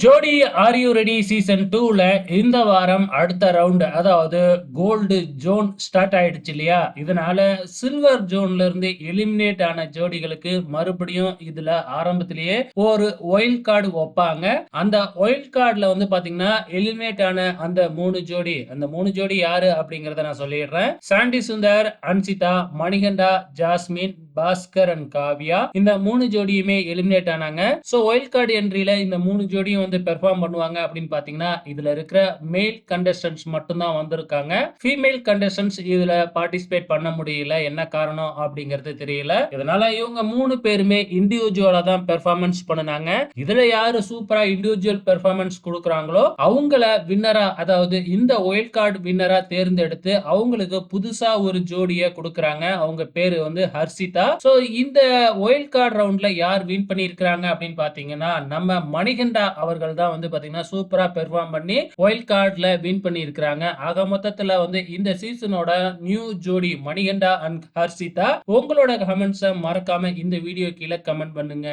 ஜோடி are you ready season 2ல இந்த வாரம் அடுத்த ரவுண்ட் அதாவது கோல்டு ஜோன் ஸ்டார்ட் ஆயிடுச்சு இல்லையா? இதனால சில்வர் ஜோன்ல இருந்து எலிமினேட் ஆன ஜோடிகளுக்கு மறுபடியும் இதுல ஆரம்பத்திலேயே ஒரு ஒயில்ட் கார்டு வைப்பாங்க. அந்த ஒயில்ட் கார்டுல வந்து பாத்தீங்கன்னா எலிமினேட் ஆன அந்த 3 ஜோடி யாரு அப்படிங்கறத நான் சொல்லிடுறேன். சாண்டி சுந்தர், அன்சிதா, மணிகண்டா, ஜாஸ்மின், பாஸ்கர் அண்ட் காவ்யா இந்த 3 ஜோடியுமே எலிமினேட் ஆனாங்க. சோ ஒயில்ட் கார்டு என்ட்ரியில இந்த 3 ஜோடியும் வந்து பெர்ஃபார்ம் பண்ணுவாங்க அப்படின்னு பாத்தீங்கன்னா இதுல இருக்கிற மேல் கண்டஸ்டன்ட்ஸ் மட்டும் தான் வந்திருக்காங்க. ஃபீமேல் கண்டஸ்டன்ட்ஸ் இதுல பார்ட்டிசிபேட் பண்ண முடியல. என்ன காரணம் அப்படிங்கிறது தெரியல. இதனால இவங்க 3 பேருமே இண்டிவிஜுவலா தான் பெர்ஃபார்மன்ஸ் பண்ணுனாங்க. இதுல யாரு சூப்பரா இண்டிவிஜுவல் பெர்ஃபார்மன்ஸ் கொடுக்கறாங்களோ அவங்கள வின்னரா, அதாவது இந்த ஒயில்ட் கார்டு வின்னரா தேர்ந்தெடுத்து அவங்களுக்கு புதுசா ஒரு ஜோடியை கொடுக்கறாங்க. அவங்க பேரு வந்து ஹர்ஷிதா. சோ இந்த ஒயில்ட் கார்டு ரவுண்ட்ல யார் வின் பண்ணிருக்காங்க அப்படின்னு பாத்தீங்கன்னா நம்ம மணிகண்டா அவர்கள் தான் வந்து பாத்தீங்கன்னா சூப்பரா பெர்ஃபார்ம் பண்ணி ஒயில்ட் கார்டுல வின் பண்ணிருக்காங்க. ஆக மொத்தத்துல வந்து இந்த சீசனோட நியூ ஜோடி மணிகண்டா அண்ட் ஹர்ஷிதா. உங்களோட கமெண்ட்ஸை மறக்காம இந்த வீடியோ கீழே கமெண்ட் பண்ணுங்க.